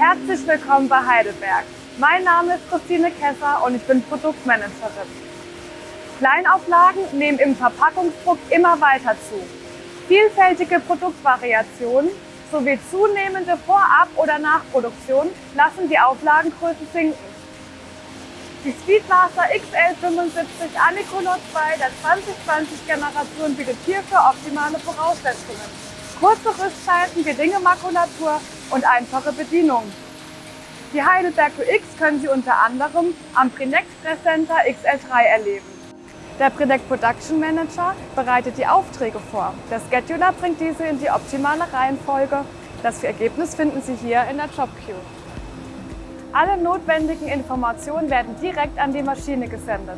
Herzlich willkommen bei Heidelberg. Mein Name ist Christine Kesser und ich bin Produktmanagerin. Kleinauflagen nehmen im Verpackungsdruck immer weiter zu. Vielfältige Produktvariationen sowie zunehmende Vorab- oder Nachproduktion lassen die Auflagengröße sinken. Die Speedmaster XL 75 Anicolor 2 der 2020-Generation bietet hierfür optimale Voraussetzungen. Kurze Rüstzeiten, geringe Makulatur und einfache Bedienung. Die Heidelberger X können Sie unter anderem am Prinect Press Center XL3 erleben. Der Prinect Production Manager bereitet die Aufträge vor. Der Scheduler bringt diese in die optimale Reihenfolge. Das Ergebnis finden Sie hier in der Job Queue. Alle notwendigen Informationen werden direkt an die Maschine gesendet.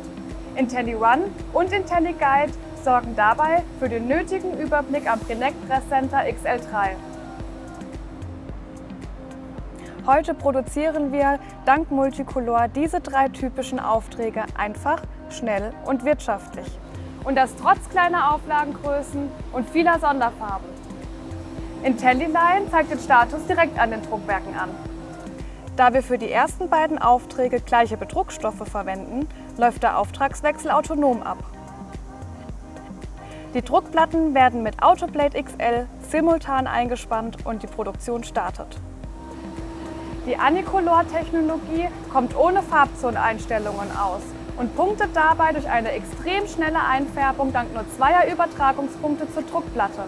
IntelliRun und IntelliGuide sorgen dabei für den nötigen Überblick am Prinect Press Center XL3. Heute produzieren wir dank Multicolor diese 3 typischen Aufträge einfach, schnell und wirtschaftlich. Und das trotz kleiner Auflagengrößen und vieler Sonderfarben. IntelliLine zeigt den Status direkt an den Druckwerken an. Da wir für die ersten beiden Aufträge gleiche Bedruckstoffe verwenden, läuft der Auftragswechsel autonom ab. Die Druckplatten werden mit Autoblade XL simultan eingespannt und die Produktion startet. Die Anicolor-Technologie kommt ohne Farbzoneneinstellungen aus und punktet dabei durch eine extrem schnelle Einfärbung dank nur 2er Übertragungspunkte zur Druckplatte.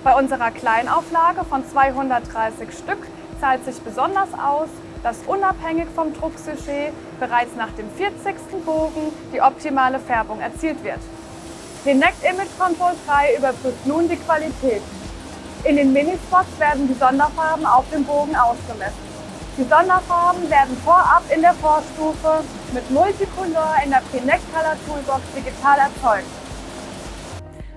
Bei unserer Kleinauflage von 230 Stück zahlt sich besonders aus, dass unabhängig vom Drucksujet bereits nach dem 40. Bogen die optimale Färbung erzielt wird. Prinect Image Control 3 überprüft nun die Qualität. In den Minispots werden die Sonderfarben auf dem Bogen ausgemessen. Die Sonderfarben werden vorab in der Vorstufe mit Multicolor in der Prinect Color Toolbox digital erzeugt.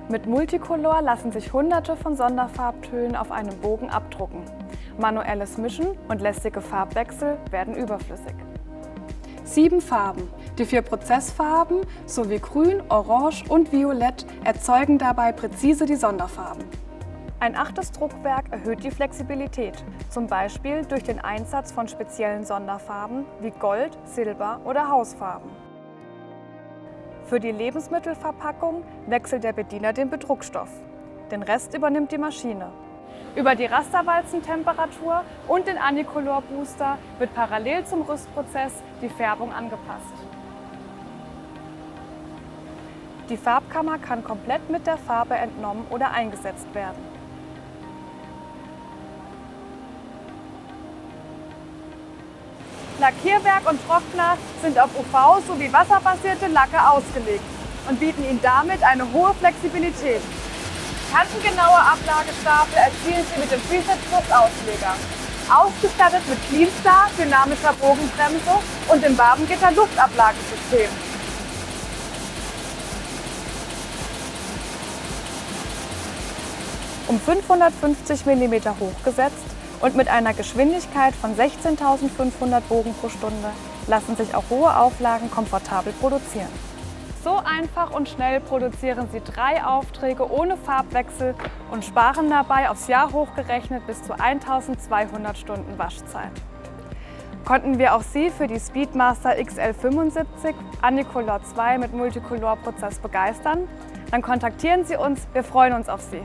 Mit Multicolor lassen sich Hunderte von Sonderfarbtönen auf einem Bogen abdrucken. Manuelles Mischen und lästige Farbwechsel werden überflüssig. 7 Farben, die 4 Prozessfarben sowie Grün, Orange und Violett erzeugen dabei präzise die Sonderfarben. Ein 8. Druckwerk erhöht die Flexibilität, zum Beispiel durch den Einsatz von speziellen Sonderfarben wie Gold, Silber oder Hausfarben. Für die Lebensmittelverpackung wechselt der Bediener den Bedruckstoff. Den Rest übernimmt die Maschine. Über die Rasterwalzentemperatur und den Anicolor Booster wird parallel zum Rüstprozess die Färbung angepasst. Die Farbkammer kann komplett mit der Farbe entnommen oder eingesetzt werden. Lackierwerk und Trockner sind auf UV- sowie wasserbasierte Lacke ausgelegt und bieten Ihnen damit eine hohe Flexibilität. Kantengenaue Ablagestapel erzielen Sie mit dem Preset-Druckausleger. Ausgestattet mit Cleanstar, dynamischer Bogenbremse und dem Wabengitter Luftablagesystem. Um 550 mm hochgesetzt und mit einer Geschwindigkeit von 16.500 Bogen pro Stunde lassen sich auch hohe Auflagen komfortabel produzieren. So einfach und schnell produzieren Sie 3 Aufträge ohne Farbwechsel und sparen dabei aufs Jahr hochgerechnet bis zu 1200 Stunden Waschzeit. Konnten wir auch Sie für die Speedmaster XL 75 Anicolor 2 mit Multicolor-Prozess begeistern? Dann kontaktieren Sie uns, wir freuen uns auf Sie.